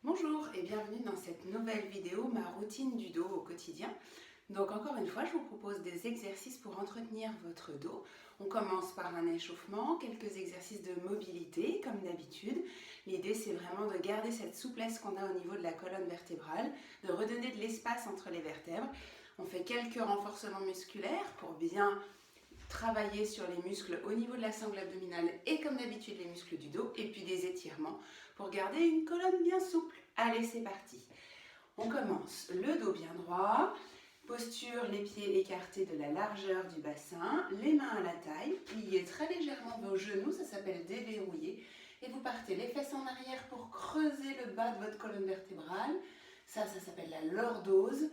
Bonjour et bienvenue dans cette nouvelle vidéo, ma routine du dos au quotidien. Donc encore une fois, je vous propose des exercices pour entretenir votre dos. On commence par un échauffement, quelques exercices de mobilité comme d'habitude. L'idée c'est vraiment de garder cette souplesse qu'on a au niveau de la colonne vertébrale, de redonner de l'espace entre les vertèbres. On fait quelques renforcements musculaires pour bien travailler sur les muscles au niveau de la sangle abdominale et comme d'habitude les muscles du dos, et puis des étirements pour garder une colonne bien souple. Allez, c'est parti. On commence le dos bien droit, posture, les pieds écartés de la largeur du bassin, les mains à la taille, pliez très légèrement vos genoux, ça s'appelle déverrouiller, et vous partez les fesses en arrière pour creuser le bas de votre colonne vertébrale. Ça s'appelle la lordose.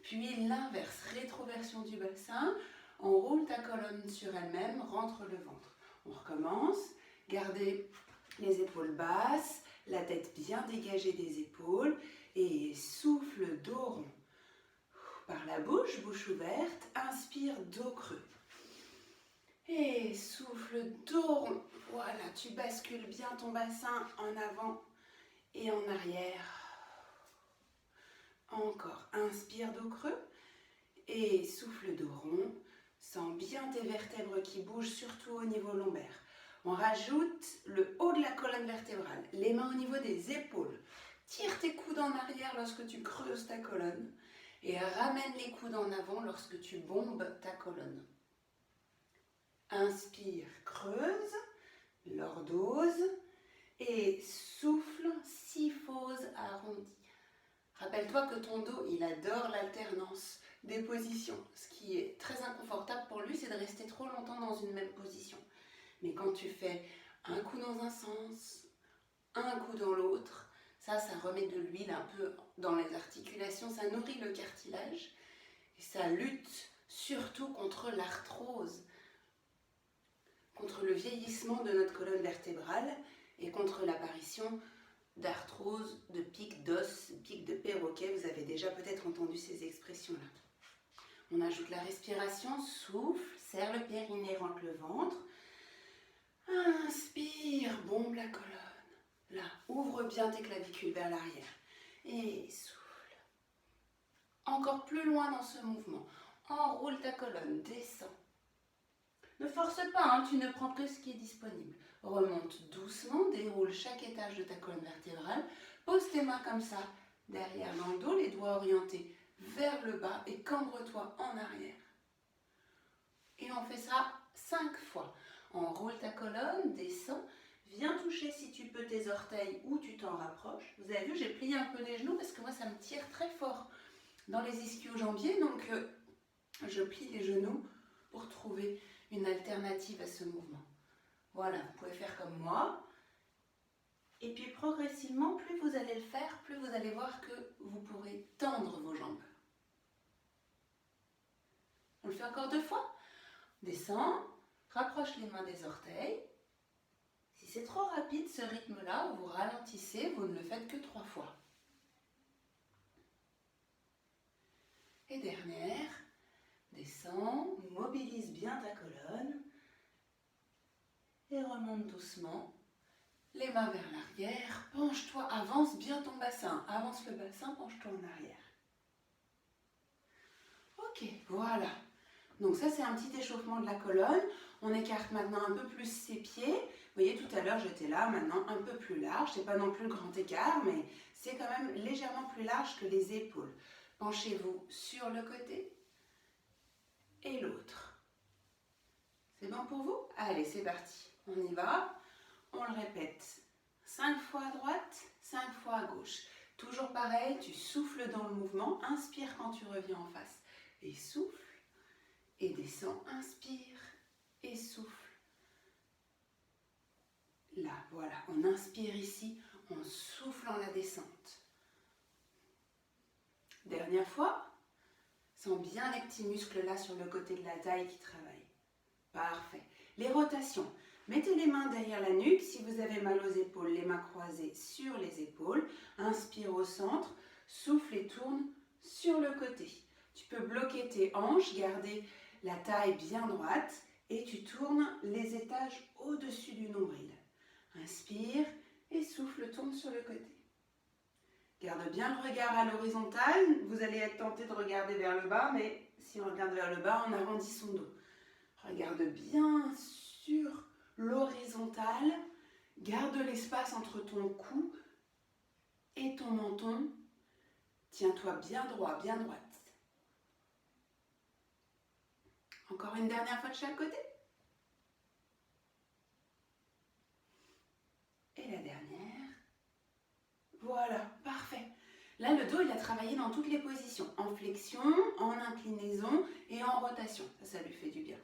Puis l'inverse, rétroversion du bassin. On roule ta colonne sur elle-même, rentre le ventre. On recommence, gardez les épaules basses, la tête bien dégagée des épaules et souffle dos rond. Par la bouche, bouche ouverte, inspire dos creux. Et souffle dos rond. Voilà, tu bascules bien ton bassin en avant et en arrière. Encore, inspire dos creux et souffle dos rond. Sens bien tes vertèbres qui bougent, surtout au niveau lombaire. On rajoute le haut de la colonne vertébrale, les mains au niveau des épaules. Tire tes coudes en arrière lorsque tu creuses ta colonne et ramène les coudes en avant lorsque tu bombes ta colonne. Inspire, creuse, lordose et souffle, syphose, arrondi. Rappelle-toi que ton dos, il adore l'alternance des positions. Ce qui est très inconfortable pour lui, c'est de rester trop longtemps dans une même position. Mais quand tu fais un coup dans un sens, un coup dans l'autre, ça remet de l'huile un peu dans les articulations, ça nourrit le cartilage et ça lutte surtout contre l'arthrose, contre le vieillissement de notre colonne vertébrale et contre l'apparition d'arthrose, de pics d'os, pics de perroquet. Vous avez déjà peut-être entendu ces expressions-là. On ajoute la respiration, souffle, serre le périnée, rentre le ventre. Inspire, bombe la colonne. Là, ouvre bien tes clavicules vers l'arrière. Et souffle. Encore plus loin dans ce mouvement. Enroule ta colonne, descends. Ne force pas, hein, tu ne prends que ce qui est disponible. Remonte doucement, déroule chaque étage de ta colonne vertébrale. Pose tes mains comme ça, derrière dans le dos, les doigts orientés vers le bas et cambre-toi en arrière. Et on fait ça 5 fois. Enroule ta colonne, descends. Viens toucher si tu peux tes orteils ou tu t'en rapproches. Vous avez vu, j'ai plié un peu les genoux parce que moi ça me tire très fort dans les ischio-jambiers. Donc je plie les genoux pour trouver une alternative à ce mouvement. Voilà, vous pouvez faire comme moi. Et puis progressivement, plus vous allez le faire, plus vous allez voir que vous pourrez tendre vos jambes. On le fait encore 2 fois. Descends, rapproche les mains des orteils. Si c'est trop rapide ce rythme-là, vous ralentissez, vous ne le faites que 3 fois. Et dernière, descends, mobilise bien ta colonne et remonte doucement. Les mains vers l'arrière, penche-toi, avance bien ton bassin, avance le bassin, penche-toi en arrière. Ok, voilà. Donc ça c'est un petit échauffement de la colonne. On écarte maintenant un peu plus ses pieds. Vous voyez tout à l'heure j'étais là, maintenant un peu plus large. C'est pas non plus le grand écart, mais c'est quand même légèrement plus large que les épaules. Penchez-vous sur le côté et l'autre. C'est bon pour vous? Allez, c'est parti. On y va. On le répète. 5 fois à droite, 5 fois à gauche. Toujours pareil, tu souffles dans le mouvement. Inspire quand tu reviens en face. Et souffle. Et descends, inspire et souffle. Là, voilà, on inspire ici, on souffle en la descente. Dernière fois, sens bien les petits muscles là sur le côté de la taille qui travaillent. Parfait. Les rotations. Mettez les mains derrière la nuque. Si vous avez mal aux épaules, les mains croisées sur les épaules. Inspire au centre, souffle et tourne sur le côté. Tu peux bloquer tes hanches, garder la taille bien droite et tu tournes les étages au-dessus du nombril. Inspire et souffle, tourne sur le côté. Garde bien le regard à l'horizontale. Vous allez être tenté de regarder vers le bas, mais si on regarde vers le bas, on arrondit son dos. Regarde bien sur l'horizontale. Garde l'espace entre ton cou et ton menton. Tiens-toi bien droit, bien droite. Encore une dernière fois de chaque côté. Et la dernière. Voilà, parfait. Là, le dos, il a travaillé dans toutes les positions. En flexion, en inclinaison et en rotation. Ça lui fait du bien.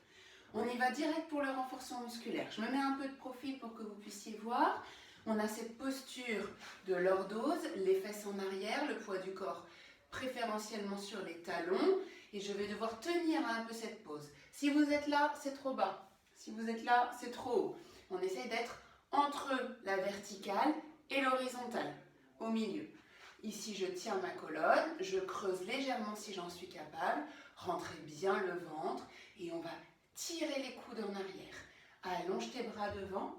On y va direct pour le renforcement musculaire. Je me mets un peu de profil pour que vous puissiez voir. On a cette posture de lordose, les fesses en arrière, le poids du corps préférentiellement sur les talons. Et je vais devoir tenir un peu cette pose. Si vous êtes là, c'est trop bas. Si vous êtes là, c'est trop haut. On essaie d'être entre la verticale et l'horizontale, au milieu. Ici, je tiens ma colonne, je creuse légèrement si j'en suis capable. Rentrez bien le ventre et on va tirer les coudes en arrière. Allonge tes bras devant,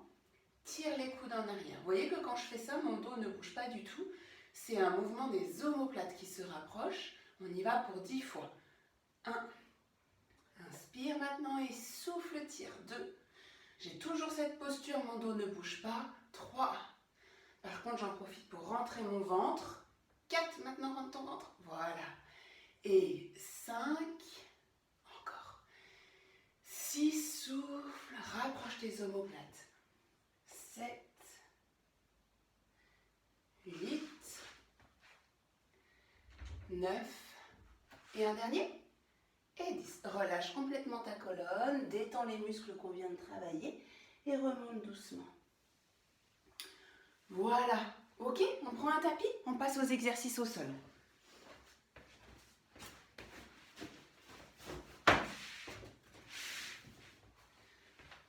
tire les coudes en arrière. Vous voyez que quand je fais ça, mon dos ne bouge pas du tout. C'est un mouvement des omoplates qui se rapproche. On y va pour 10 fois. 1. Inspire maintenant et souffle, tire. 2. J'ai toujours cette posture, mon dos ne bouge pas. 3. Par contre, j'en profite pour rentrer mon ventre. 4. Maintenant, rentre ton ventre. Voilà. Et 5. Encore. 6. Souffle. Rapproche tes omoplates. 7. 8. 9. Et un dernier. Et 10. Relâche complètement ta colonne. Détends les muscles qu'on vient de travailler. Et remonte doucement. Voilà. Ok, on prend un tapis, on passe aux exercices au sol.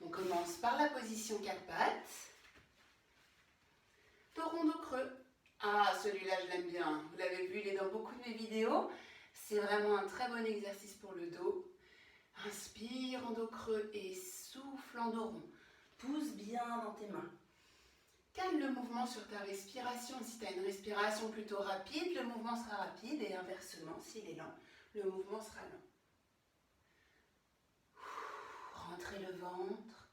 On commence par la position 4 pattes. Dos rond, dos creux. Ah, celui-là, je l'aime bien. Vous l'avez vu, il est dans beaucoup de mes vidéos. C'est vraiment un très bon exercice pour le dos. Inspire en dos creux et souffle en dos rond. Pousse bien dans tes mains. Calme le mouvement sur ta respiration. Si tu as une respiration plutôt rapide, le mouvement sera rapide et inversement, s'il est lent, le mouvement sera lent. Rentrez le ventre.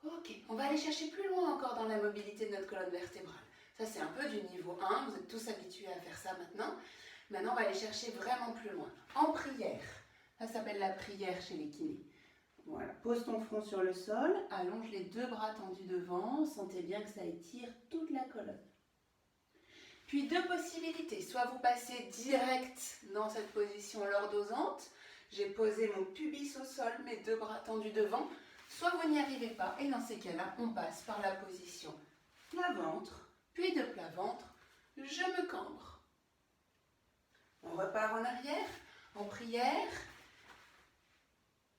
Ok, on va aller chercher plus loin encore dans la mobilité de notre colonne vertébrale. Ça, c'est un peu du niveau 1. Vous êtes tous habitués à faire ça maintenant. Maintenant, on va aller chercher vraiment plus loin. En prière. Ça s'appelle la prière chez les kinés. Voilà. Pose ton front sur le sol. Allonge les 2 bras tendus devant. Sentez bien que ça étire toute la colonne. Puis 2 possibilités. Soit vous passez direct dans cette position lordosante. J'ai posé mon pubis au sol, mes 2 bras tendus devant. Soit vous n'y arrivez pas. Et dans ces cas-là, on passe par la position plat-ventre. Puis de plat-ventre, je me cambre. On repart en arrière, en prière.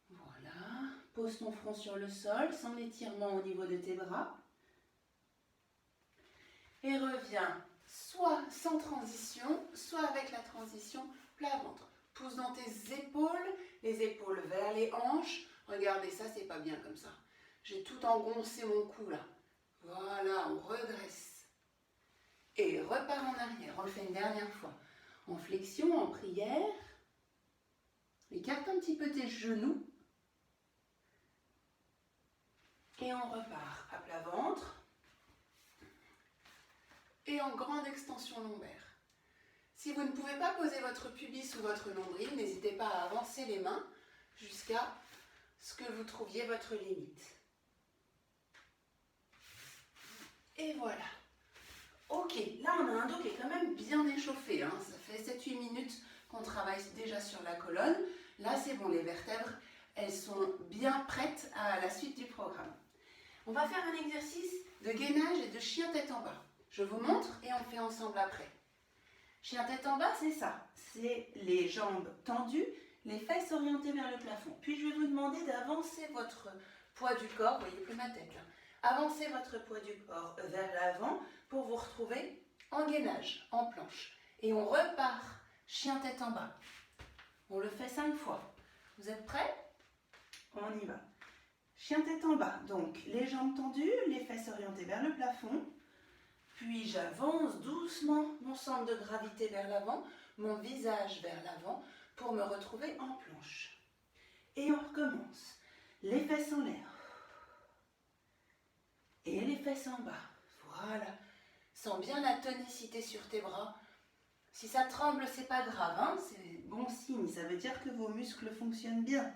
Voilà. Pose ton front sur le sol, sans étirement au niveau de tes bras. Et reviens, soit sans transition, soit avec la transition plat-ventre. Pousse dans tes épaules, les épaules vers les hanches. Regardez, ça, c'est pas bien comme ça. J'ai tout engoncé mon cou là. Voilà, on redresse. Et repart en arrière. On le fait une dernière fois. En flexion, en prière. Écarte un petit peu tes genoux. Et on repart à plat ventre. Et en grande extension lombaire. Si vous ne pouvez pas poser votre pubis ou votre nombril, n'hésitez pas à avancer les mains jusqu'à ce que vous trouviez votre limite. Et voilà. Ok, là on a un dos qui est quand même bien échauffé. Hein. Ça fait 7-8 minutes qu'on travaille déjà sur la colonne. Là c'est bon, les vertèbres, elles sont bien prêtes à la suite du programme. On va faire un exercice de gainage et de chien tête en bas. Je vous montre et on fait ensemble après. Chien tête en bas, c'est ça. C'est les jambes tendues, les fesses orientées vers le plafond. Puis je vais vous demander d'avancer votre poids du corps, vous voyez plus ma tête là. Avancez votre poids du corps vers l'avant pour vous retrouver en gainage, en planche. Et on repart, chien tête en bas. On le fait 5 fois. Vous êtes prêts? On y va. Chien tête en bas, donc les jambes tendues, les fesses orientées vers le plafond. Puis j'avance doucement mon centre de gravité vers l'avant, mon visage vers l'avant pour me retrouver en planche. Et on recommence. Les fesses en l'air. Et les fesses en bas. Voilà. Sens bien la tonicité sur tes bras. Si ça tremble, c'est pas grave, hein, c'est bon signe. Ça veut dire que vos muscles fonctionnent bien.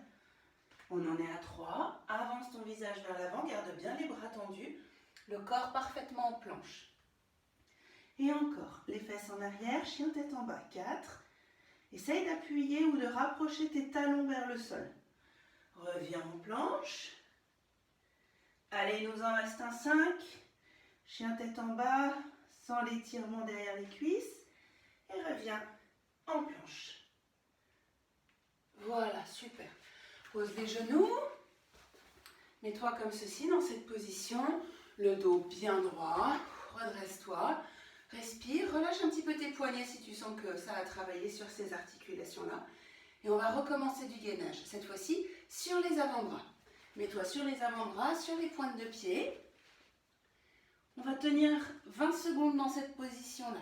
On en est à 3. Avance ton visage vers l'avant, garde bien les bras tendus, le corps parfaitement en planche. Et encore, les fesses en arrière, chien tête en bas. 4. Essaye d'appuyer ou de rapprocher tes talons vers le sol. Reviens en planche. Allez, il nous en reste un 5. Chien tête en bas, sans l'étirement derrière les cuisses. Et reviens en planche. Voilà, super. Pose les genoux. Mets-toi comme ceci dans cette position. Le dos bien droit. Redresse-toi. Respire. Relâche un petit peu tes poignets si tu sens que ça a travaillé sur ces articulations-là. Et on va recommencer du gainage. Cette fois-ci, sur les avant-bras. Mets-toi sur les avant-bras, sur les pointes de pied. On va tenir 20 secondes dans cette position-là.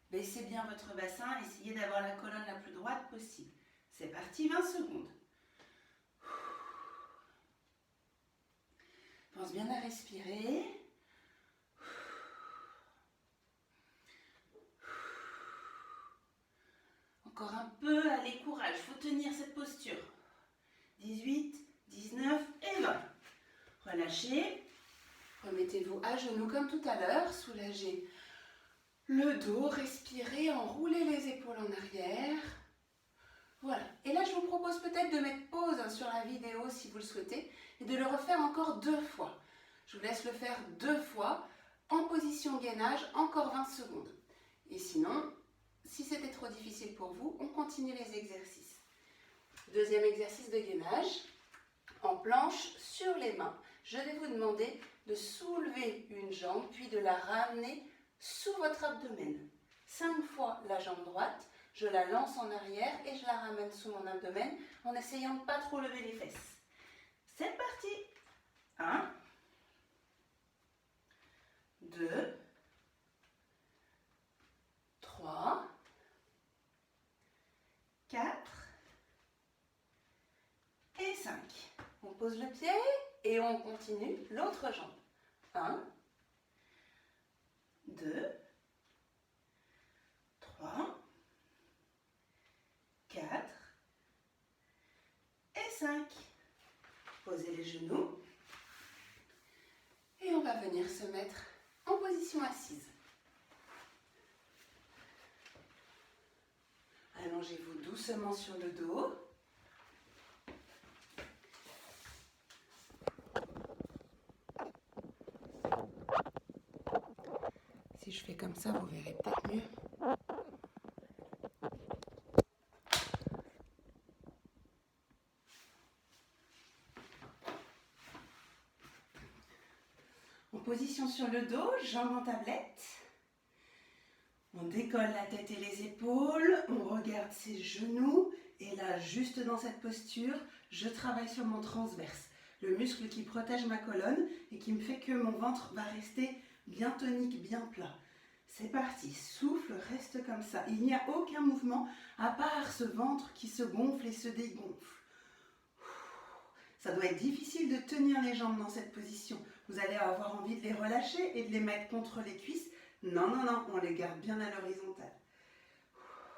Baissez bien votre bassin, essayez d'avoir la colonne la plus droite possible. C'est parti, 20 secondes. Pense bien à respirer. Encore un peu, allez, courage, il faut tenir cette posture. 18, 19 et 20. Relâchez. Remettez-vous à genoux comme tout à l'heure, soulagez le dos, respirez, enroulez les épaules en arrière. Voilà. Et là, je vous propose peut-être de mettre pause sur la vidéo si vous le souhaitez et de le refaire encore 2 fois. Je vous laisse le faire 2 fois en position gainage, encore 20 secondes. Et sinon, si c'était trop difficile pour vous, on continue les exercices. Deuxième exercice de gainage, en planche sur les mains. Je vais vous demander de soulever une jambe, puis de la ramener sous votre abdomen. 5 fois la jambe droite, je la lance en arrière et je la ramène sous mon abdomen en essayant de ne pas trop lever les fesses. C'est parti. 1, 2, 3, 4 et 5. On pose le pied et on continue l'autre jambe. 1, 2, 3, 4 et 5. Posez les genoux. Et on va venir se mettre en position assise. Allongez-vous doucement sur le dos. Si je fais comme ça, vous verrez peut-être mieux. En position sur le dos, jambes en tablette. On décolle la tête et les épaules, on regarde ses genoux. Et là, juste dans cette posture, je travaille sur mon transverse, le muscle qui protège ma colonne et qui me fait que mon ventre va rester bien tonique, bien plat. C'est parti, souffle, reste comme ça. Il n'y a aucun mouvement à part ce ventre qui se gonfle et se dégonfle. Ça doit être difficile de tenir les jambes dans cette position. Vous allez avoir envie de les relâcher et de les mettre contre les cuisses. Non, non, non, on les garde bien à l'horizontale.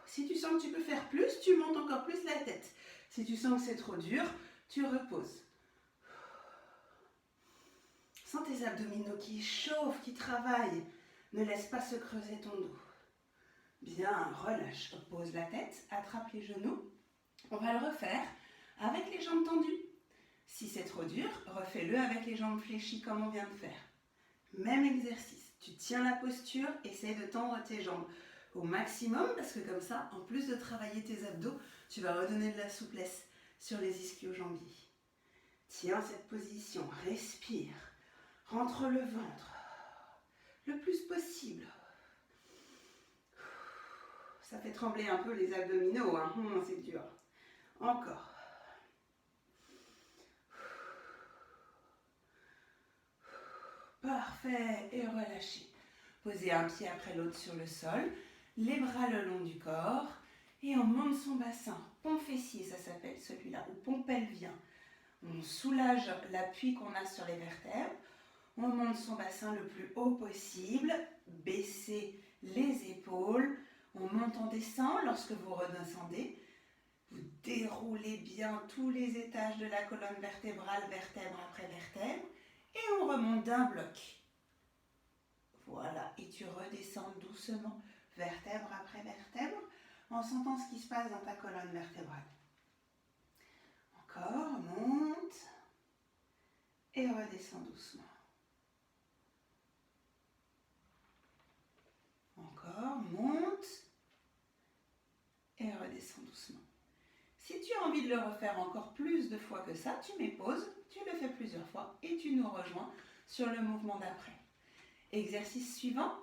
Si tu sens que tu peux faire plus, tu montes encore plus la tête. Si tu sens que c'est trop dur, tu reposes. Sens tes abdominaux qui chauffent, qui travaillent. Ne laisse pas se creuser ton dos. Bien, relâche. Pose la tête, attrape les genoux. On va le refaire avec les jambes tendues. Si c'est trop dur, refais-le avec les jambes fléchies comme on vient de faire. Même exercice. Tu tiens la posture, essaye de tendre tes jambes au maximum parce que comme ça, en plus de travailler tes abdos, tu vas redonner de la souplesse sur les ischio-jambiers. Tiens cette position, respire, rentre le ventre le plus possible. Ça fait trembler un peu les abdominaux, hein. C'est dur. Encore. Parfait. Et relâchez. Posez un pied après l'autre sur le sol, les bras le long du corps et on monte son bassin. Pont fessier, ça s'appelle celui-là, ou pont pelvien. On soulage l'appui qu'on a sur les vertèbres. On monte son bassin le plus haut possible. Baissez les épaules. On monte, on descend. Lorsque vous redescendez, vous déroulez bien tous les étages de la colonne vertébrale, vertèbre après vertèbre. Et on remonte d'un bloc. Voilà, et tu redescends doucement, vertèbre après vertèbre, en sentant ce qui se passe dans ta colonne vertébrale. Encore, monte et redescends doucement. Encore, monte et redescends doucement. Si tu as envie de le refaire encore plus de fois que ça, tu mets pause, tu le fais plusieurs fois et tu nous rejoins sur le mouvement d'après. Exercice suivant,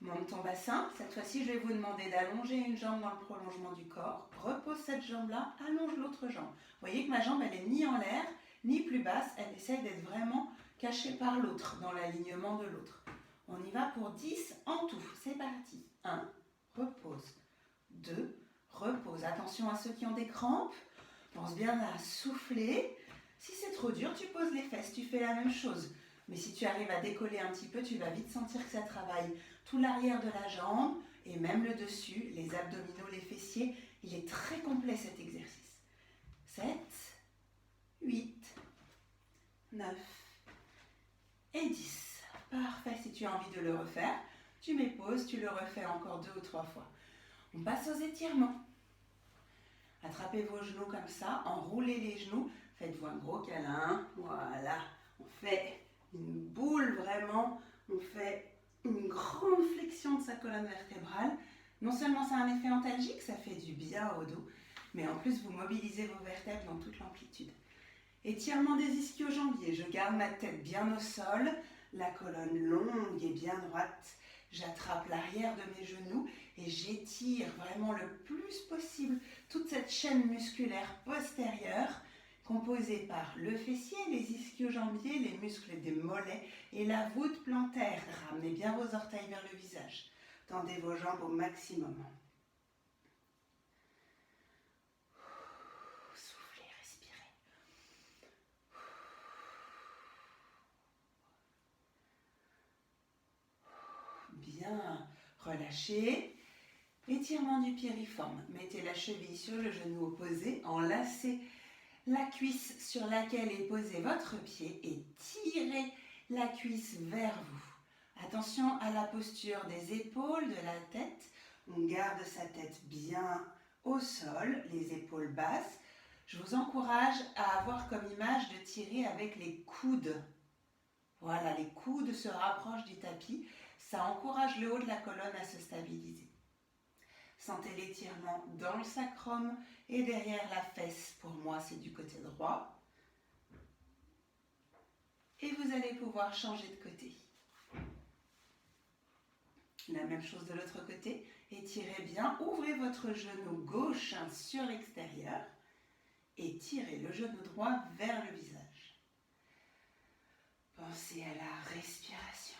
monte ton bassin. Cette fois-ci, je vais vous demander d'allonger une jambe dans le prolongement du corps. Repose cette jambe-là, allonge l'autre jambe. Vous voyez que ma jambe, elle est ni en l'air, ni plus basse. Elle essaye d'être vraiment cachée par l'autre, dans l'alignement de l'autre. On y va pour 10 en tout. C'est parti. 1, repose. 2, repose. Attention à ceux qui ont des crampes. Pense bien à souffler. Si c'est trop dur, tu poses les fesses. Tu fais la même chose. Mais si tu arrives à décoller un petit peu, tu vas vite sentir que ça travaille tout l'arrière de la jambe et même le dessus, les abdominaux, les fessiers. Il est très complet cet exercice. 7, 8, 9 et 10. Parfait, si tu as envie de le refaire, tu mets pause, tu le refais encore 2 ou 3 fois. On passe aux étirements. Attrapez vos genoux comme ça, enroulez les genoux, faites-vous un gros câlin. Voilà, on fait une boule vraiment, on fait une grande flexion de sa colonne vertébrale. Non seulement ça a un effet antalgique, ça fait du bien au dos, mais en plus vous mobilisez vos vertèbres dans toute l'amplitude. Étirement des ischio-jambiers, je garde ma tête bien au sol, la colonne longue et bien droite. J'attrape l'arrière de mes genoux et j'étire vraiment le plus possible toute cette chaîne musculaire postérieure composée par le fessier, les ischio-jambiers, les muscles des mollets et la voûte plantaire. Ramenez bien vos orteils vers le visage. Tendez vos jambes au maximum. Soufflez, respirez. Bien, relâchez. Étirement du piriforme. Mettez la cheville sur le genou opposé, enlacez la cuisse sur laquelle est posé votre pied et tirez la cuisse vers vous. Attention à la posture des épaules, de la tête. On garde sa tête bien au sol, les épaules basses. Je vous encourage à avoir comme image de tirer avec les coudes. Voilà, les coudes se rapprochent du tapis. Ça encourage le haut de la colonne à se stabiliser. Sentez l'étirement dans le sacrum et derrière la fesse. Pour moi, c'est du côté droit. Et vous allez pouvoir changer de côté. La même chose de l'autre côté. Étirez bien. Ouvrez votre genou gauche sur l'extérieur et tirez le genou droit vers le visage. Pensez à la respiration.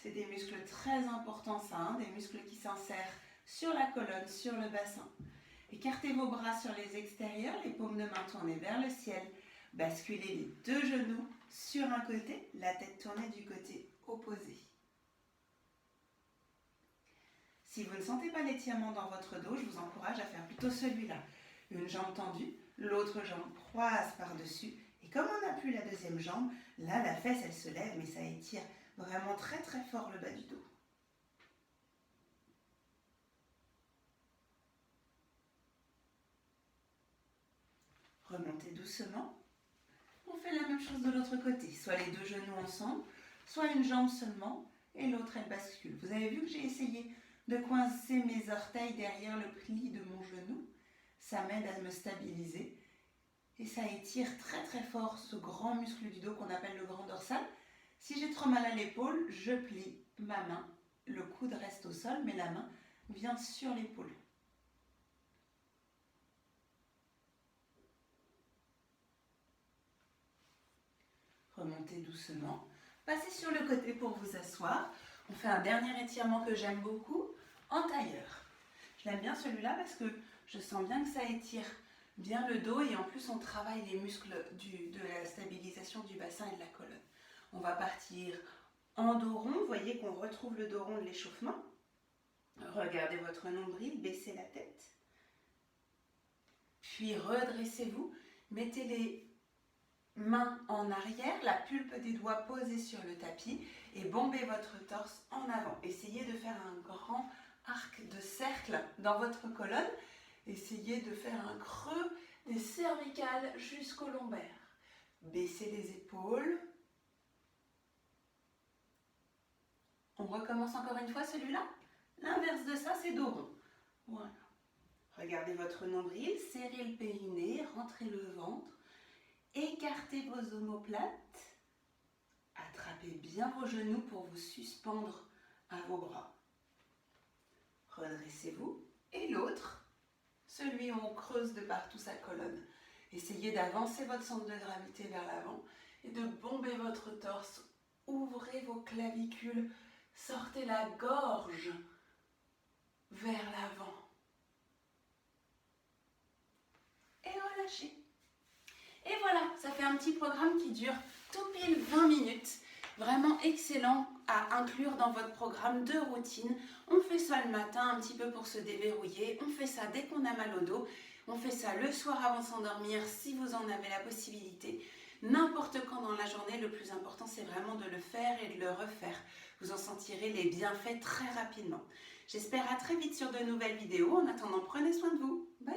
C'est des muscles très importants, ça, des muscles qui s'insèrent sur la colonne, sur le bassin. Écartez vos bras sur les extérieurs, les paumes de main tournées vers le ciel. Basculez les deux genoux sur un côté, la tête tournée du côté opposé. Si vous ne sentez pas l'étirement dans votre dos, je vous encourage à faire plutôt celui-là. Une jambe tendue, l'autre jambe croise par-dessus. Et comme on n'a plus la deuxième jambe, là la fesse elle se lève, mais ça étire vraiment très très fort le bas du dos. Remontez doucement. On fait la même chose de l'autre côté, soit les deux genoux ensemble, soit une jambe seulement et l'autre elle bascule. Vous avez vu que j'ai essayé de coincer mes orteils derrière le pli de mon genou. Ça m'aide à me stabiliser et ça étire très très fort ce grand muscle du dos qu'on appelle le grand dorsal. Si j'ai trop mal à l'épaule, je plie ma main. Le coude reste au sol, mais la main vient sur l'épaule. Remontez doucement. Passez sur le côté pour vous asseoir. On fait un dernier étirement que j'aime beaucoup, en tailleur. Je l'aime bien celui-là parce que je sens bien que ça étire bien le dos et en plus on travaille les muscles de la stabilisation du bassin et de la colonne. On va partir en dos rond. Vous voyez qu'on retrouve le dos rond de l'échauffement. Regardez votre nombril, baissez la tête. Puis redressez-vous. Mettez les mains en arrière, la pulpe des doigts posée sur le tapis et bombez votre torse en avant. Essayez de faire un grand arc de cercle dans votre colonne. Essayez de faire un creux des cervicales jusqu'au lombaire. Baissez les épaules. On recommence encore une fois celui-là. L'inverse de ça, c'est dos rond. Voilà. Regardez votre nombril, serrez le périnée, rentrez le ventre. Écartez vos omoplates. Attrapez bien vos genoux pour vous suspendre à vos bras. Redressez-vous. Et l'autre, celui où on creuse de partout sa colonne. Essayez d'avancer votre centre de gravité vers l'avant et de bomber votre torse. Ouvrez vos clavicules. Sortez la gorge vers l'avant. Et relâchez. Et voilà, ça fait un petit programme qui dure tout pile 20 minutes. Vraiment excellent à inclure dans votre programme de routine. On fait ça le matin un petit peu pour se déverrouiller. On fait ça dès qu'on a mal au dos. On fait ça le soir avant de s'endormir si vous en avez la possibilité. N'importe quand dans la journée, le plus important c'est vraiment de le faire et de le refaire. Vous en sentirez les bienfaits très rapidement. J'espère à très vite sur de nouvelles vidéos. En attendant, prenez soin de vous. Bye.